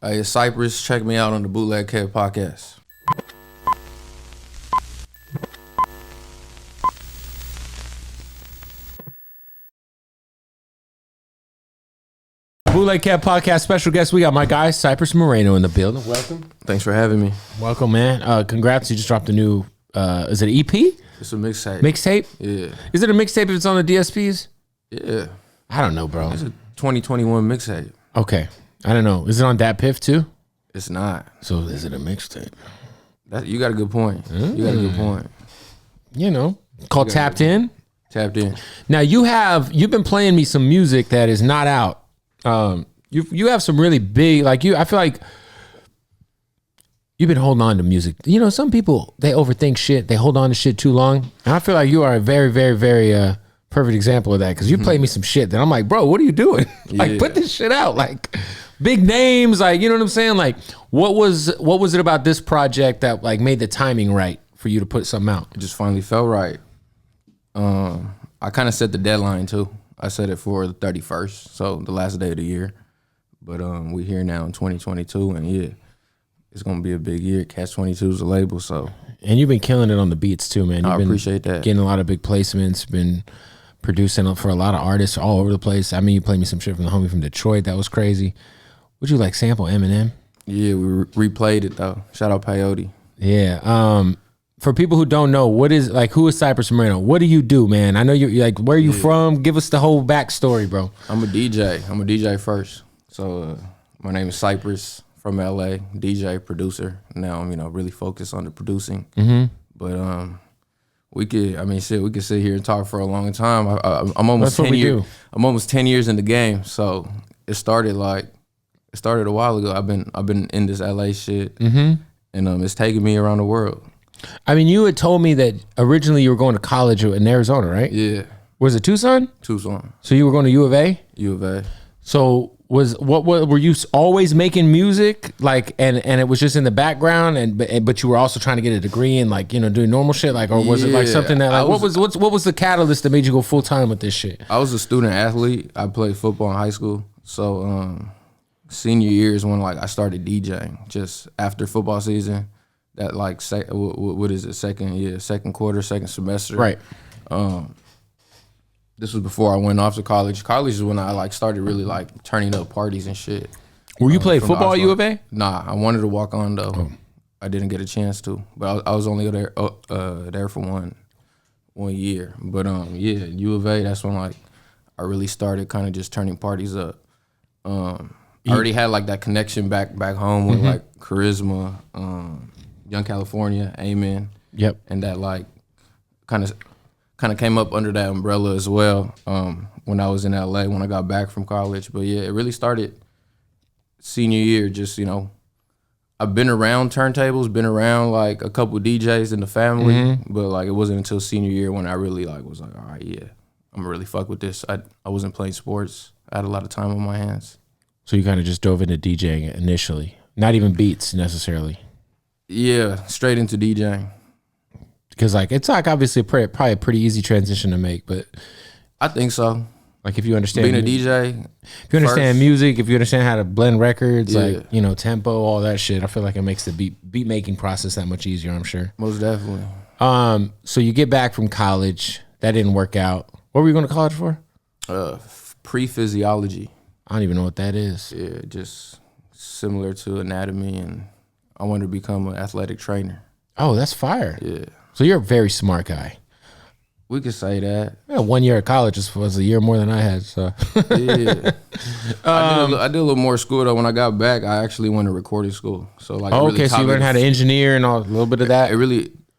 Hey, it's Cypress. Check me out on the Bootleg Kev Podcast. Bootleg Kev Podcast special guest. We got my guy Cypress Moreno in the building. Welcome. Thanks for having me. Welcome, man. Congrats. You just dropped a new, is it an EP? It's a mixtape. Mixtape? Yeah. Is it a mixtape if it's on the DSPs? Yeah. I don't know, bro. It's a 2021 mixtape. Okay. I don't know. Is it on Dat Piff too? It's not. So is it a mixtape? You got a good point. You got a good point. You know, called Tapped In. Tapped In. Now you've been playing me some music that is not out. You have some really big, like I feel like you've been holding on to music. You know, some people, they overthink shit. They hold on to shit too long. And I feel like you are a very, very, very perfect example of that. Cause you played me some shit that I'm like, bro, what are you doing? Like, put this shit out. Like big names, like, you know what I'm saying? Like what was it about this project that like made the timing right for you to put something out? It just finally felt right. I kind of set the deadline too. I set it for the 31st, so the last day of the year. But we here now in 2022, and yeah, it's gonna be a big year. Catch 22 is a label, so. And you've been killing it on the beats too, man. I appreciate that. Getting a lot of big placements, been producing for a lot of artists all over the place. I mean, you played me some shit from the homie from Detroit. That was crazy. Would you like sample Eminem? Yeah, we replayed it though. Shout out Peyote. Yeah. For people who don't know, who is Cypress Moreno? What do you do, man? I know you're like, where are you from? Give us the whole backstory, bro. I'm a DJ. I'm a DJ first. So my name is Cypress from LA, DJ, producer. Now I'm, really focused on the producing. Mm-hmm. But we could sit here and talk for a long time. I'm almost 10 years. I'm almost 10 years in the game. So it started a while ago. I've been in this LA shit, and it's taken me around the world. I mean, you had told me that originally you were going to college in Arizona, right? Yeah. Was it Tucson? Tucson. So you were going to U of A? U of A. So what were you always making music like, and it was just in the background, but you were also trying to get a degree and like doing normal shit, like, or was it like something that like what was the catalyst that made you go full time with this shit? I was a student athlete. I played football in high school. So senior year is when like I started DJing just after football season. That like what is it? Second quarter, second semester. Right. This was before I went off to college. College is when I like started really like turning up parties and shit. Were you playing football at U of A? Nah, I wanted to walk on though. Oh. I didn't get a chance to, but I was only there for one year. But U of A. That's when like I really started kind of just turning parties up. I already had like that connection back home with like Charisma. Young California, Amen. Yep. And that like kind of came up under that umbrella as well when I was in LA when I got back from college. But yeah, it really started senior year. Just I've been around turntables, been around like a couple DJs in the family, but like it wasn't until senior year when I really like was like, all right, yeah, I'm gonna really fuck with this. I wasn't playing sports. I had a lot of time on my hands. So you kind of just dove into DJing initially, not even beats necessarily. Yeah, straight into DJing. Because like it's like obviously probably a pretty easy transition to make, but I think so. Like if you understand being a DJ, if you understand music, if you understand how to blend records, like tempo, all that shit, I feel like it makes the beat making process that much easier. I'm sure. Most definitely. So you get back from college, that didn't work out. What were you going to college for? Pre-physiology. I don't even know what that is. Yeah, just similar to anatomy, and I wanted to become an athletic trainer. Oh, that's fire. Yeah. So you're a very smart guy. We could say that. Yeah, 1 year at college was a year more than I had. So yeah, I did a little more school though. When I got back, I actually went to recording school. So like, okay, so you learned how to engineer and a little bit of that.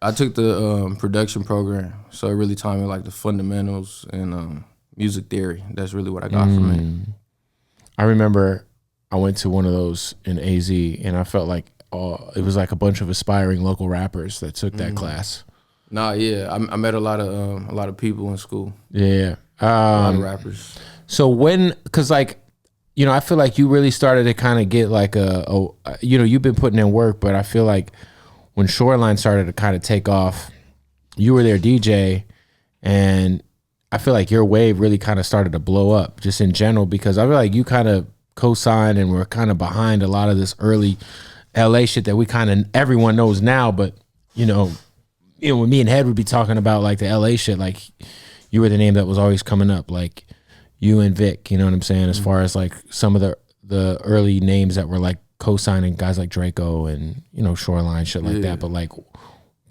I took the production program, so it really taught me like the fundamentals and music theory. That's really what I got from it. I remember I went to one of those in AZ, and I felt like it was like a bunch of aspiring local rappers that took that class. Nah, yeah, I met a lot of people in school. Yeah, a lot of rappers. So because like, I feel like you really started to kind of get like you've been putting in work, but I feel like when Shoreline started to kind of take off, you were their DJ, and I feel like your wave really kind of started to blow up just in general, because I feel like you kind of co-signed and we're kind of behind a lot of this early LA shit that we kind of everyone knows now, but when me and Head would be talking about like the LA shit, like you were the name that was always coming up, like you and Vic, you know what I'm saying? As far as like some of the early names that were like co-signing guys like Draco and, Shoreline, shit like that. But like,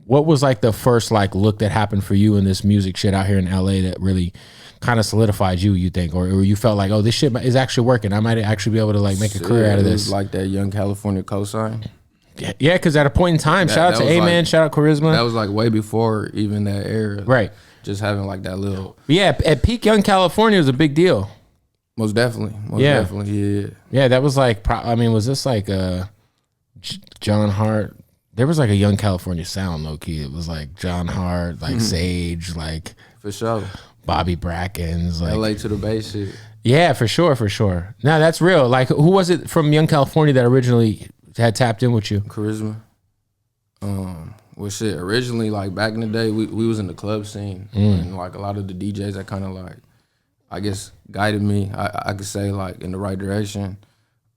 what was like the first like look that happened for you in this music shit out here in LA that really kind of solidified you think? Or you felt like, oh, this shit is actually working. I might actually be able to like make a career out of this. It was like that Young California co-sign. Yeah, because at a point in time, shout out to A-Man, shout out Charisma. That was like way before even that era. Right. Just having like that little. Yeah, at peak Young California was a big deal. Most definitely. Yeah. Yeah, that was like, was this like John Hart? There was like a Young California sound, low key. It was like John Hart, like Sage, like. For sure. Bobby Brackens. Like, LA to the Bay shit. Yeah, for sure. Now that's real. Like, who was it from Young California that originally had tapped in with you? Charisma. Well, shit, originally, like, back in the day, we was in the club scene. And, like, a lot of the DJs that kind of, like, I guess, guided me, I could say, like, in the right direction.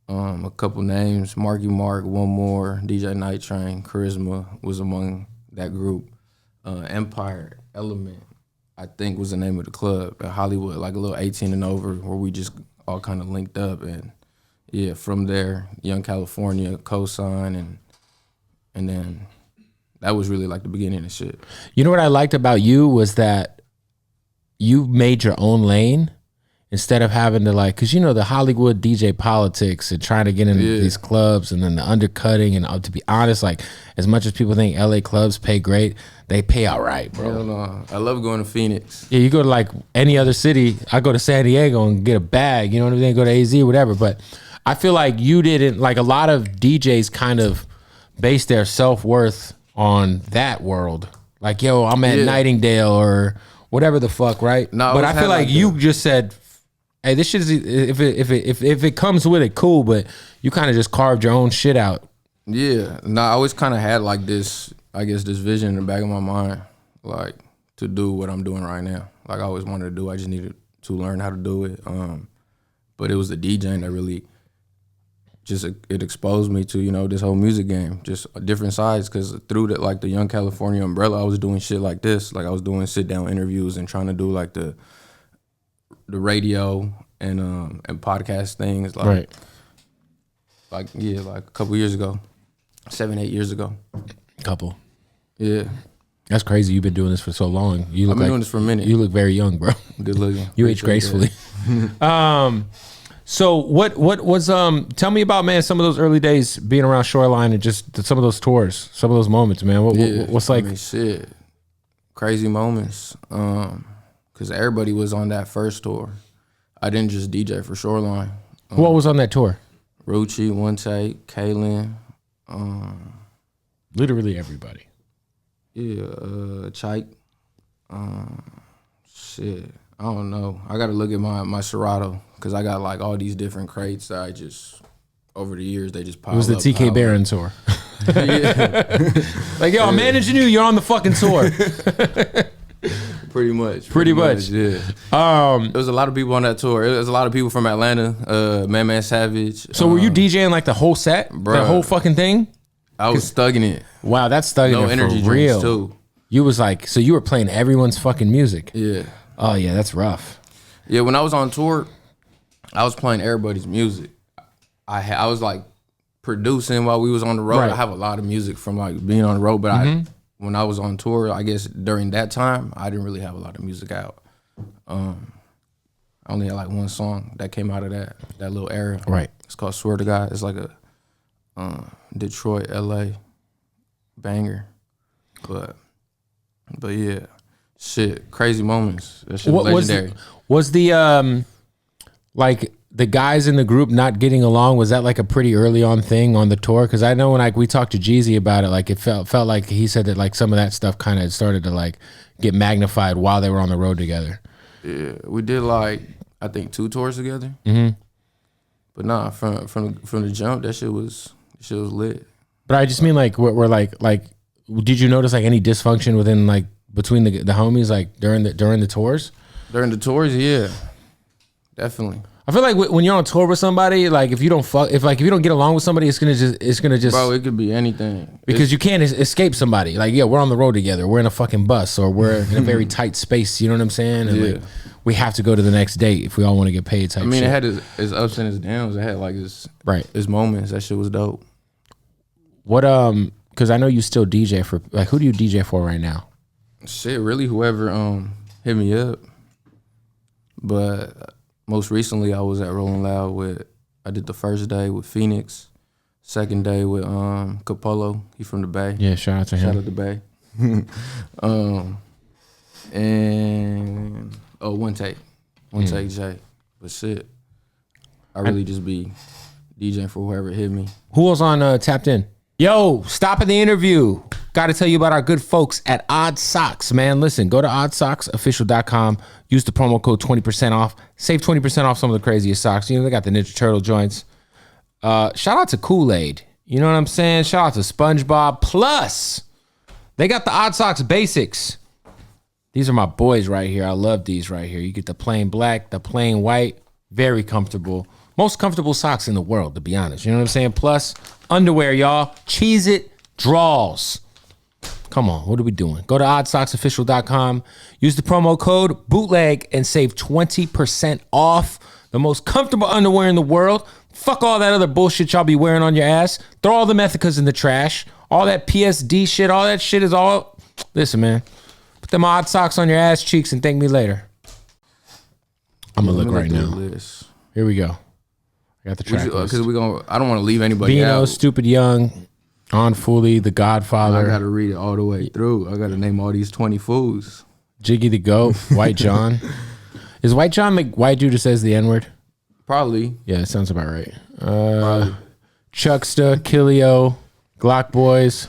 A couple names, Marky Mark, One More, DJ Night Train, Charisma was among that group. Empire, Element, I think was the name of the club at Hollywood, like a little 18 and over, where we just all kind of linked up. And, yeah, from there, Young California, co-sign, and then that was really like the beginning of shit. You know what I liked about you was that you made your own lane instead of having to like, cause the Hollywood DJ politics and trying to get into these clubs and then the undercutting. And to be honest, like as much as people think LA clubs pay great, they pay all right, bro. Hell no. I love going to Phoenix. Yeah, you go to like any other city. I go to San Diego and get a bag, you know what I'm saying? Go to AZ, whatever. But I feel like you didn't, like a lot of DJs kind of base their self-worth on that world. Like, yo, I'm at Nightingale or whatever the fuck, right? No, but I feel like you just said, hey, this shit is, if it comes with it, cool, but you kind of just carved your own shit out. Yeah. No, I always kind of had like this, I guess, this vision in the back of my mind, like to do what I'm doing right now. Like I always wanted to do, I just needed to learn how to do it. But it was the DJing that really just, it exposed me to, this whole music game, just different sides. Cause through the Young California umbrella, I was doing shit like this. Like I was doing sit down interviews and trying to do like the radio and podcast things. Like, like a couple years ago, 7-8 years ago. Couple. Yeah. That's crazy. You've been doing this for so long. I've been doing this for a minute. You look very young, bro. Good looking. You age gracefully. So what was tell me about, man, some of those early days being around Shoreline and just some of those tours, some of those moments, man. What's like shit. Crazy moments. Cause everybody was on that first tour. I didn't just DJ for Shoreline. What was on that tour? Rucci, One Take, Kaylin. Literally everybody. Yeah, Chike. Shit, I don't know. I gotta look at my Serato because I got like all these different crates that I just over the years they just piled up. It was the TK Barron tour. Like, yo, I'm managing you. You're on the fucking tour. Pretty much. Yeah. There was a lot of people on that tour. There was a lot of people from Atlanta. Man Savage. So were you DJing like the whole set, the whole fucking thing? I was thugging it. Wow, that's thugging no it energy for real. Too. You was like, so you were playing everyone's fucking music. Yeah. Oh yeah, that's rough. Yeah, when I was on tour, I was playing everybody's music. I was like producing while we was on the road. Right. I have a lot of music from like being on the road, but when I was on tour, I guess during that time, I didn't really have a lot of music out. I only had like one song that came out of that little era. Right. It's called Swear to God. It's like a Detroit, LA banger. But yeah, shit, crazy moments. That shit was legendary. Was the like the guys in the group not getting along, was that like a pretty early on thing on the tour? Because I know when we talked to Jeezy about it, like it felt like he said that like some of that stuff kind of started to like get magnified while they were on the road together. Yeah, we did like I think 2 tours together. But nah, from the jump, that shit was lit. But I just mean like we're like did you notice like any dysfunction within like between the homies like during the tours? During the tours, yeah, definitely. I feel like when you're on tour with somebody, like if you don't get along with somebody, it's gonna just. Bro, it could be anything. Because you can't escape somebody. Like, yeah, we're on the road together. We're in a fucking bus, or we're in a very tight space. You know what I'm saying? And like, we have to go to the next date if we all want to get paid. Type. I mean, it had its ups and its downs. It had like its moments. That shit was dope. What because I know you still DJ for, like, who do you DJ for right now? Shit, really whoever hit me up. But most recently, I was at Rolling Loud I did the first day with Phoenix, second day with Capolo. He from the Bay. Yeah, shout out to him. Shout out to Bay. And one take Jay. But shit, I really just be DJing for whoever hit me. Who was on Tapped In? Yo, stopping the interview. Got to tell you about our good folks at Odd Socks, man. Listen, go to oddsocksofficial.com. Use the promo code 20% off. Save 20% off some of the craziest socks. You know, they got the Ninja Turtle joints. Shout out to Kool-Aid. You know what I'm saying? Shout out to SpongeBob. Plus, they got the Odd Socks Basics. These are my boys right here. I love these right here. You get the plain black, the plain white. Very comfortable. Most comfortable socks in the world, to be honest. You know what I'm saying? Plus, underwear, y'all. Cheese It draws. Come on, what are we doing? Go to oddsocksofficial.com. Use the promo code BOOTLEG and save 20% off. The most comfortable underwear in the world. Fuck all that other bullshit y'all be wearing on your ass. Throw all the Methicas in the trash. All that PSD shit, all that shit is all... Listen, man. Put them Odd Socks on your ass cheeks and thank me later. I'm going to look right now. Here we go. I got the track list. I don't want to leave anybody Bino, out. Stupid Young, On Fully, The Godfather. I got to read it all the way through. I got to name all these 20 fools. Jiggy the Goat, White John. Is White John the white dude who says the N-word? Probably. Yeah, it sounds about right. Chucksta, Killio, Glock Boys.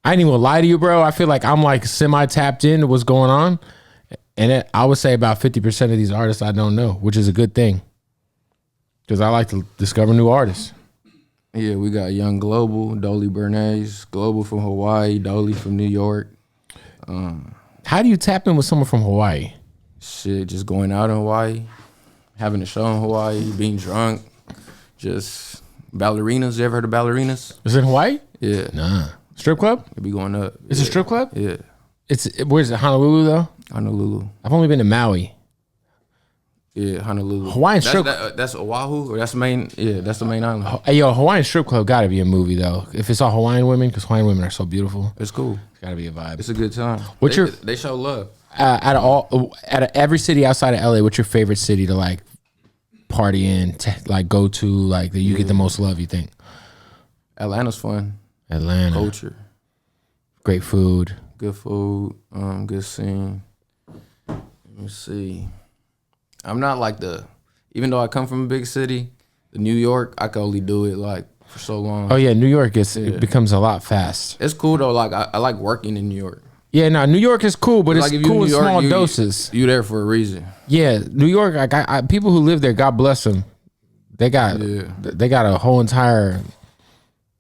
I ain't even gonna lie to you, bro. I feel like I'm like semi-tapped into what's going on. And I would say about 50% of these artists I don't know, which is a good thing. Because I like to discover new artists. Yeah, we got Young Global, Dolly Bernays, Global from Hawaii, Dolly from New York. How do you tap in with someone from Hawaii? Shit, just going out in Hawaii, having a show in Hawaii, being drunk, just ballerinas. You ever heard of ballerinas? Is it in Hawaii? Yeah. Nah. Strip club? It be going up. It's a strip club? Yeah. Where's it? Honolulu though? Honolulu. I've only been to Maui. Yeah, Honolulu. Hawaiian strip. That's Oahu, or that's the main. Yeah, that's the main island. Hey, yo, Hawaiian strip club got to be a movie though. If it's all Hawaiian women, because Hawaiian women are so beautiful. It's cool. It's got to be a vibe. It's a good time. They show love. Out of every city outside of LA, what's your favorite city to like party in, like go to, like that you get the most love? You think? Atlanta's fun. Atlanta. Culture. Great food. Good food. Good scene. Let me see. I'm not like even though I come from a big city, New York, I can only do it like for so long. Oh yeah, New York it becomes a lot fast. It's cool though. Like I like working in New York. Yeah, no, New York is cool, but it's cool in small doses. You there for a reason. Yeah, New York. Like people who live there, God bless them. They got a whole entire,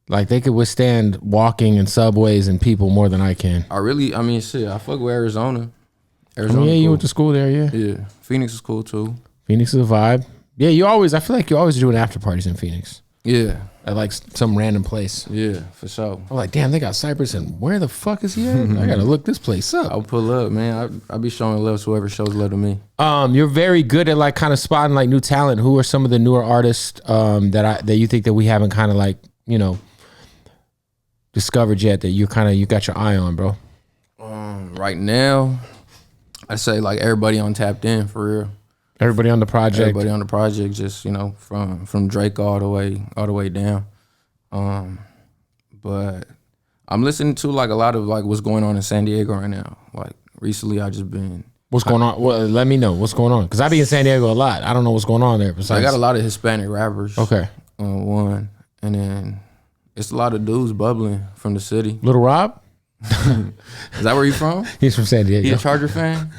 like they could withstand walking in subways and people more than I can. I mean, shit. I fuck with Arizona. Arizona, yeah, you went to school there, yeah. Yeah, Phoenix is cool too. Phoenix is a vibe. Yeah, I feel like you're always doing after parties in Phoenix. Yeah. At like some random place. Yeah, for sure. I'm like, damn, they got Cypress, and where the fuck is he at? I gotta look this place up. I'll pull up, man. I be showing love to whoever shows love to me. You're very good at like kind of spotting like new talent. Who are some of the newer artists that you think that we haven't kind of like, you know, discovered yet that you got your eye on, bro? Right now, I say like everybody on Tapped In for real. Everybody on the project. Everybody on the project, just from Drake all the way down. But I'm listening to like a lot of like what's going on in San Diego right now. Like recently, I just been. What's going on? Well, let me know what's going on because I be in San Diego a lot. I don't know what's going on there. Besides, I got a lot of Hispanic rappers. Okay. One, and then it's a lot of dudes bubbling from the city. Little Rob. Is that where you from? He's from San Diego. He a Charger fan?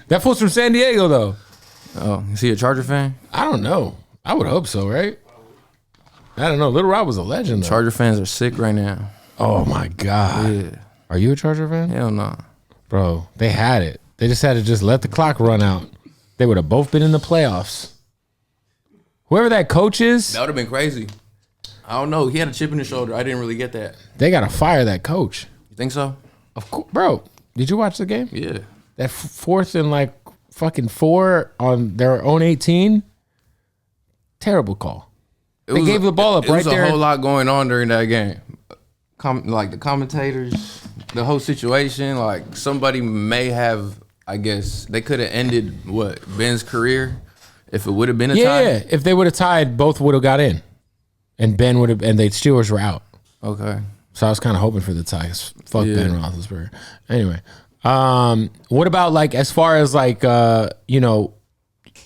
That fool's from San Diego though. Oh, is he a Charger fan? I don't know. I would hope so, right? I don't know. Little Rob was a legend though. Charger fans are sick right now. Oh my God. Yeah. Are you a Charger fan? Hell no. Bro, they had it. They just had to just let the clock run out. They would have both been in the playoffs. Whoever that coach is, That would have been crazy. I don't know. He had a chip in his shoulder. I didn't really get that. they gotta fire that coach. You think so? Of course, bro. Did you watch the game? Yeah. That fourth and like fucking 4 on their own 18. Terrible call. They gave the ball up right there. There was a whole lot going on during that game. Like the commentators, the whole situation. Like somebody may have, I guess, they could have ended Ben's career if it would have been a tie. Yeah, if they would have tied, both would have got in, and Ben would have, and the Steelers were out. Okay. So I was kind of hoping for the tie. 'Cause fuck Ben Roethlisberger. Anyway, what about like as far as like you know,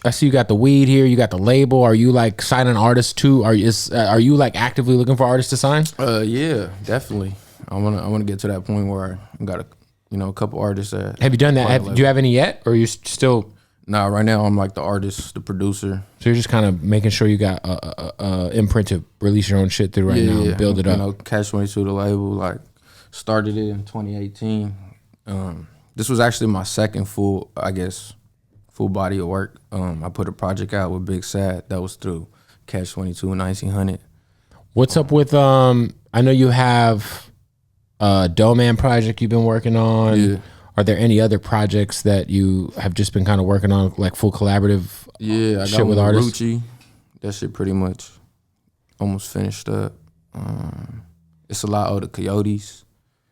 I see you got the weed here, you got the label. Are you like signing artists too? Are you like actively looking for artists to sign? Yeah, definitely. I wanna get to that point where I got a couple artists that. Have you done that? Do you have any yet, or are you still? Nah, right now I'm like the artist, the producer. So you're just kind of making sure you got a imprint to release your own shit through now and build it up. You know, Cash 22, the label, like started it in 2018. This was actually my second full body of work. I put a project out with Big Sad. That was through Cash 22 and 1900. What's up with I know you have a Doughman project you've been working on. Yeah. Are there any other projects that you have just been kind of working on, like full collaborative? Yeah, I shit got with artists. Rucci. That shit pretty much almost finished up. It's a lot of the Coyotes.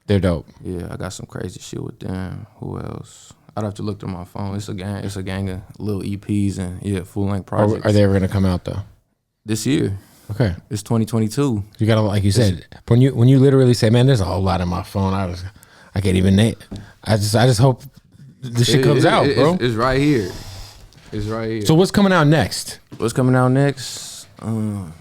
They're dope. Yeah, I got some crazy shit with them. Who else? I'd have to look through my phone. It's a gang of little EPs and full length projects. Are they ever gonna come out though? This year. Okay. It's 2022. You gotta, like you said, when you literally say, man, there's a whole lot in my phone. I can't even name. I just hope this shit comes out, bro. It's right here. It's right here. So what's coming out next? What's coming out next? Who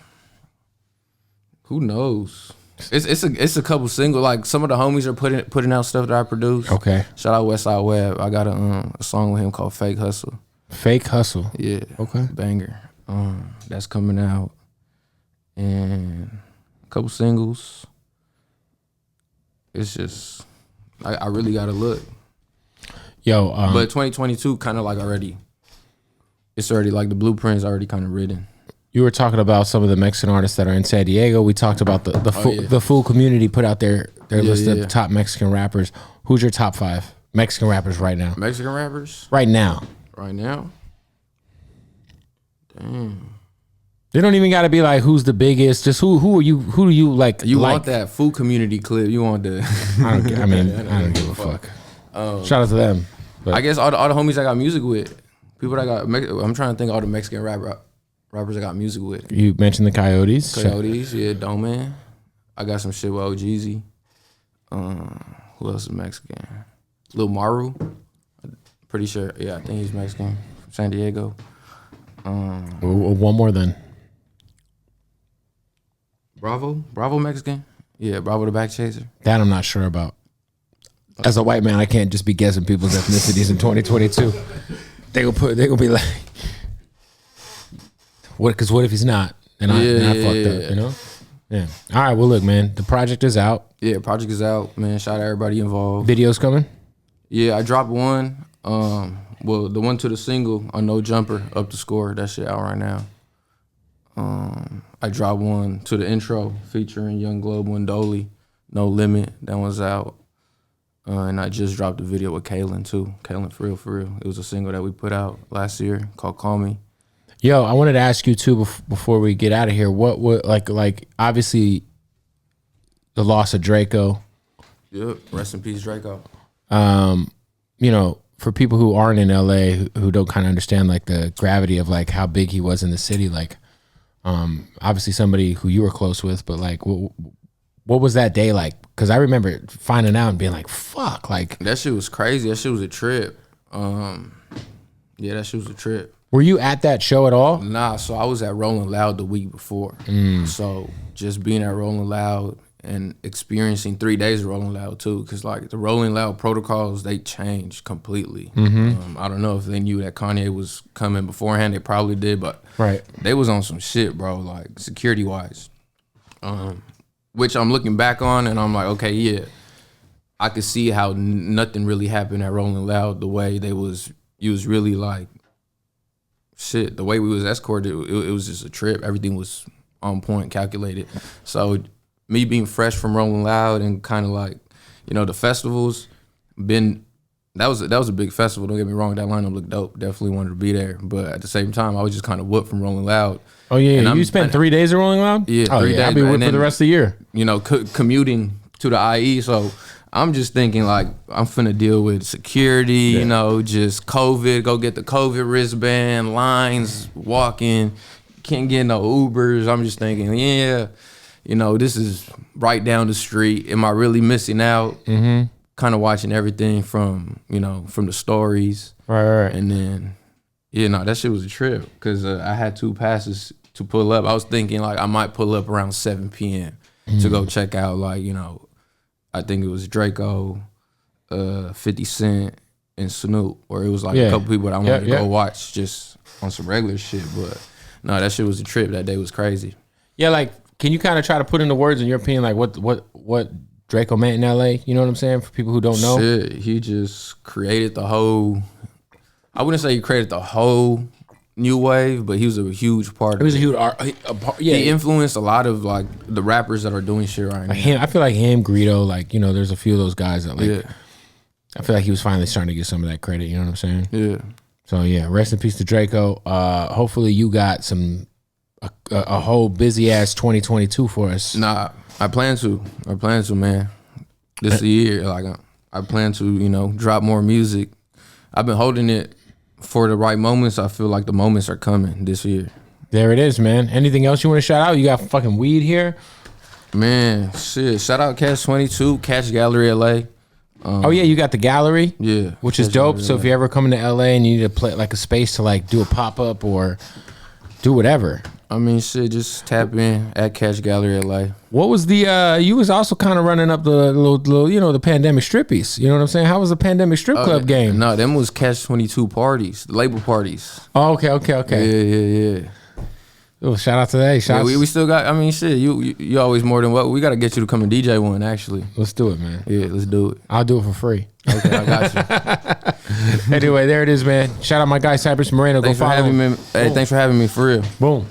knows? It's a couple single. Like some of the homies are putting out stuff that I produce. Okay. Shout out Westside Web. I got a song with him called Fake Hustle. Fake Hustle. Yeah. Okay. Banger. That's coming out. And a couple singles. It's just I really gotta look. Yo, but 2022 kind of like it's already like the blueprint's already kind of written. You were talking about some of the Mexican artists that are in San Diego. We talked about the full community put out their list of top Mexican rappers. Who's your top 5 Mexican rappers right now? Mexican rappers? Right now. Right now? Damn. They don't even got to be like who's the biggest. Just who do you like? You want that full community clip? You want the? I don't give a fuck. Shout out to them. But I guess all the homies I got music with, people that got. I'm trying to think of all the Mexican rappers I got music with. You mentioned the Coyotes. Coyotes, yeah, Doughman. I got some shit with OGZ. Who else is Mexican? Lil Maru. Pretty sure. Yeah, I think he's Mexican from San Diego. One more then. Bravo Mexican? Yeah, Bravo the Back Chaser. That I'm not sure about. As a white man, I can't just be guessing people's ethnicities in 2022. They gonna be like, what? Because what if he's not? And I fucked up, you know? Yeah. All right. Well, look, man. The project is out. Yeah, project is out, man. Shout out everybody involved. Videos coming. Yeah, I dropped one. Well, the one to the single on No Jumper, Up the Score. That shit out right now. I dropped one to the intro featuring Young Global and Dolly, No Limit. That one's out. And I just dropped a video with Kaylin too. Kaylin, for real. It was a single that we put out last year called Call Me. Yo, I wanted to ask you too before we get out of here. What would like obviously the loss of Draco. Yep. Rest in peace, Draco. You know, for people who aren't in LA who don't kind of understand like the gravity of like how big he was in the city, like obviously somebody who you were close with, but like what was that day like? Because I remember finding out and being like, fuck, like that shit was crazy. That shit was a trip. Yeah, that shit was a trip. Were you at that show at all? Nah, so I was at Rolling Loud the week before. So just being at Rolling Loud and experiencing 3 days of Rolling Loud too, because like the Rolling Loud protocols, they changed completely. I don't know if they knew that Kanye was coming beforehand. They probably did, but right, they was on some shit, bro, like security wise. Which I'm looking back on and I'm like, okay, yeah, I could see how nothing really happened at Rolling Loud the way you was really like shit, the way we was escorted, it was just a trip. Everything was on point, calculated. So me being fresh from Rolling Loud and kind of like, you know, the festivals, that was a big festival. Don't get me wrong, that lineup looked dope. Definitely wanted to be there, but at the same time, I was just kind of whooped from Rolling Loud. Oh yeah, you spent 3 days at Rolling Loud? Yeah, 3 days. I'll be with for the rest of the year. You know, commuting to the IE, so I'm just thinking like I'm finna deal with security. You know, just COVID. Go get the COVID wristband, lines, walking. Can't get no Ubers. I'm just thinking, yeah, you know, this is right down the street. Am I really missing out? Mm-hmm. Kind of watching everything from, you know, from the stories. Right. And then, yeah, no, that shit was a trip because I had 2 passes to pull up. I was thinking like I might pull up around 7 p.m. To go check out, like, you know, I think it was Draco, 50 Cent, and Snoop, or it was like a couple people that I wanted to go watch just on some regular shit. But no, that shit was a trip. That day was crazy. Yeah, like, can you kind of try to put into words, in your opinion, like what Draco meant in LA? You know what I'm saying? For people who don't know, shit, he just created the whole. I wouldn't say he created the whole new wave, but he was a huge part of it. He was a huge art. He influenced a lot of like the rappers that are doing shit right now. I feel like him, Greedo, like, you know, there's a few of those guys that like. Yeah. I feel like he was finally starting to get some of that credit. You know what I'm saying? Yeah. So yeah, rest in peace to Draco. Hopefully you got a whole busy ass 2022 for us. Nah, I plan to, man. This is the year. Like I plan to, you know, drop more music. I've been holding it for the right moments. I feel like the moments are coming this year. There it is, man. Anything else you want to shout out? You got fucking weed here? Man, shit. Shout out Catch 22, Catch Gallery LA. Oh yeah, you got the gallery? Yeah. Which is dope. So if you ever come to LA and you need to play like a space to like do a pop-up or do whatever. I mean, shit, just tap in at Catch Gallery LA. What was the, you was also kind of running up the little, you know, the pandemic strippies. You know what I'm saying? How was the pandemic strip club game? No, them was Catch 22 parties, the label parties. Oh, okay. Yeah. Oh, shout out to that. We still got, I mean, shit, you always more than what. We got to get you to come and DJ one, actually. Let's do it, man. Yeah, let's do it. I'll do it for free. Okay, I got you. Anyway, there it is, man. Shout out my guy, Cypress Moreno. Thanks for having me. Hey, thanks for having me, for real. Boom.